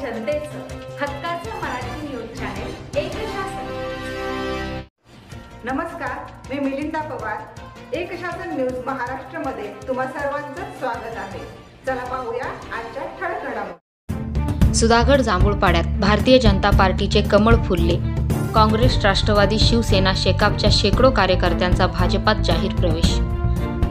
जनतेचं हक्काचं Marathi news channel एक शासन। नमस्कार, मी मिलिंदा पवार। एक शासन न्यूज महाराष्ट्रामध्ये तुम्हा सर्वांचं स्वागत आहे। चला पाहूया आजच्या ठळक घडामोडी। सुधागड जांभूळपाड्यात भारतीय जनता पार्टीचे कमळ फुलले। काँग्रेस, राष्ट्रवादी, शिवसेना, शेकापच्या शेकडो कार्यकर्त्यांचा भाजपात जाहीर प्रवेश।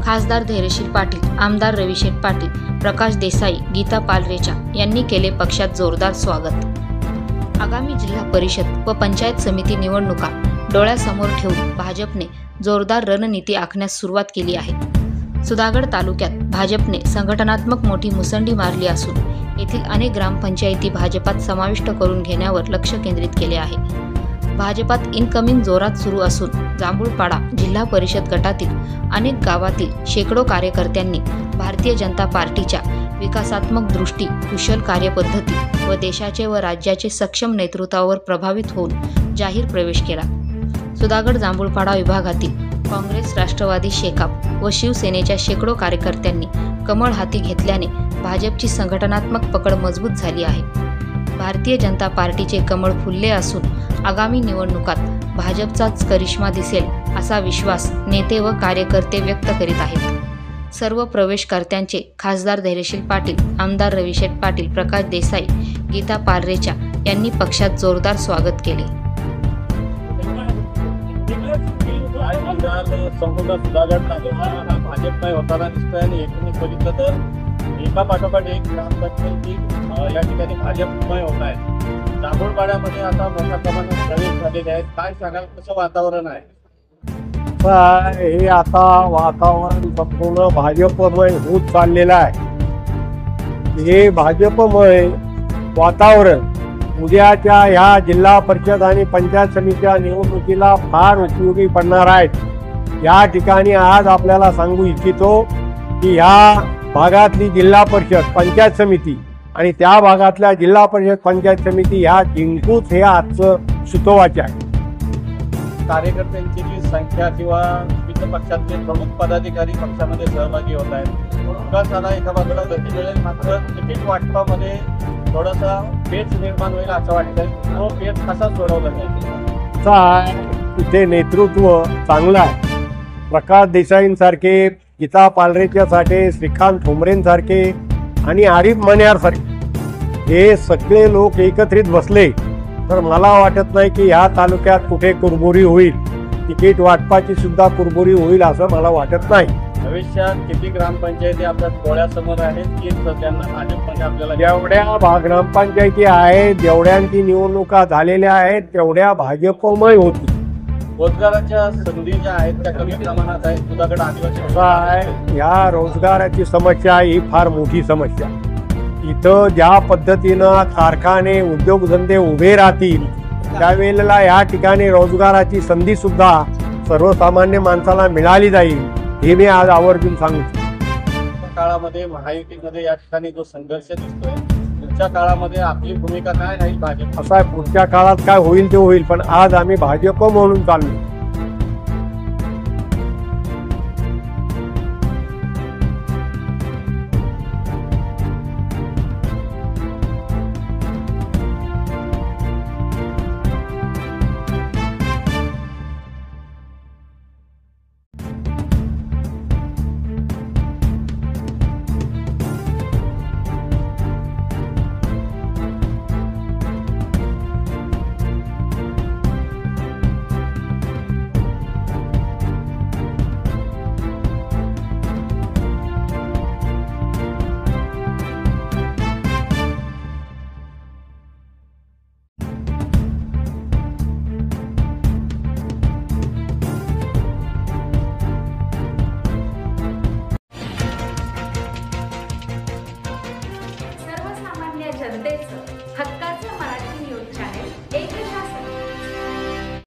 खासदार धैर्यशील पाटील, आमदार रविशेठ पाटील, प्रकाश देसाई, गीता पालरेचा यांनी केले पक्षात जोरदार स्वागत। आगामी जिल्हा परिषद व पंचायत समिती निवडणुका डोळ्यासमोर ठेवून भाजपने जोरदार रणनीती आखण्यास सुरुवात केली आहे। सुधागड तालुक्यात भाजपने संघटनात्मक मोठी मुसंडी मारली असून येथील अनेक ग्रामपंचायती भाजपात समाविष्ट करून घेण्यावर लक्ष केंद्रित केले आहे। भाजपात इनकमिंग जोरात सुरू असून जांभूळपाडा जिल्हा परिषद गटातील अनेक गावातील शेकडो कार्यकर्त्यांनी भारतीय जनता पार्टीच्या विकासात्मक दृष्टी, कुशल कार्यपद्धती व देशाचे व राज्याचे सक्षम नेतृत्वावर प्रभावित होऊन जाहीर प्रवेश केला। सुधागड जांभूळपाडा विभागातील काँग्रेस, राष्ट्रवादी, शेकाप व शिवसेनेच्या शेकडो कार्यकर्त्यांनी कमळ हाती घेतल्याने भाजपची संघटनात्मक पकड मजबूत झाली आहे। भारतीय जनता पार्टीचे कमळ फुलले असून आगामी निवडणुकात भाजपचाच करिश्मा दिसेल असा विश्वास नेते व कार्यकर्ते व्यक्त करीत आहेत। सर्व प्रवेशकर्त्यांचे खासदार धैर्यशील पाटील, आमदार रविशेठ पाटील, प्रकाश देसाई, गीता पालरेचा यांनी पक्षात जोरदार स्वागत केले। संपूर्ण सुधागड तालुका हा भाजपमय होताना दिसतोय आणि एकूणच बघितलं तर एका पाठोपाठ एक ग्रामपंचायती या ठिकाणी भाजपमय होत आहे। जांभूळपाड्यामध्ये आता मोठ्या प्रमाणात प्रवेश झालेले आहेत। काय सांगाल, कसं वातावरण आहे? हे आता वातावरण संपूर्ण भाजपमय होत चाललेलं आहे। हे भाजपमय वातावरण उद्याच्या ह्या जिल्हा परिषद आणि पंचायत समितीच्या निवडणुकीला फार उपयोगी पडणार आहेत। या ठिकाणी आज आपल्याला सांगू इच्छितो की ह्या भागातली जिल्हा परिषद पंचायत समिती आणि त्या भागातल्या जिल्हा परिषद पंचायत समिती ह्या जिंकूच हे आजचं सुतोवाचे आहे। कार्यकर्त्यांची जी संख्या किंवा विविध पक्षातले प्रमुख पदाधिकारी पक्षामध्ये सहभागी होत आहेत। विकास आला एका बाजूला गती मिळेल, मात्र तिकीट वाटपामध्ये थोडासा पेच निर्माण होईल असं वाटतंय। तो पेच कसा सोडवला जाईल? इथे नेतृत्व चांगलं आहे। प्रकाश देसाईंसारखे, गीता पालरेच्यासारखे, श्रीकांत ठोंबरेंसारखे आणि आरिफ मण्यारसारखे हे सगळे लोक एकत्रित बसले तर मला वाटत नाही की ह्या तालुक्यात कुठे कुरबुरी होईल, तिकीट वाटपाची सुद्धा कुरबुरी होईल असं मला वाटत नाही। भविष्यात किती ग्रामपंचायती आपल्या डोळ्यासमोर आहेत की त्यांना भाजपमध्ये आपल्याला जेवढ्या ग्रामपंचायती आहेत, जेवढ्यांची निवडणुका झालेल्या आहेत तेवढ्या भाजपमय होती। रोजगाराच्या संधी ज्या आहेत त्या कमी प्रमाणात आहेत। सुधागड आदिवासी आहे, या रोजगाराची समस्या ही फार मोठी समस्या। इथं ज्या पद्धतीनं कारखाने, उद्योगधंदे उभे राहतील त्यावेळेला या ठिकाणी रोजगाराची संधी सुद्धा सर्वसामान्य माणसाला मिळाली जाईल हे मी आज आवर्जून सांगतो। काळामध्ये महायुतीमध्ये या ठिकाणी जो संघर्ष दिसतोय, पुढच्या काळामध्ये आपली भूमिका काय राहील भाजप? असा पुढच्या काळात काय होईल ते होईल, पण आज आम्ही भाजप म्हणून चाललो।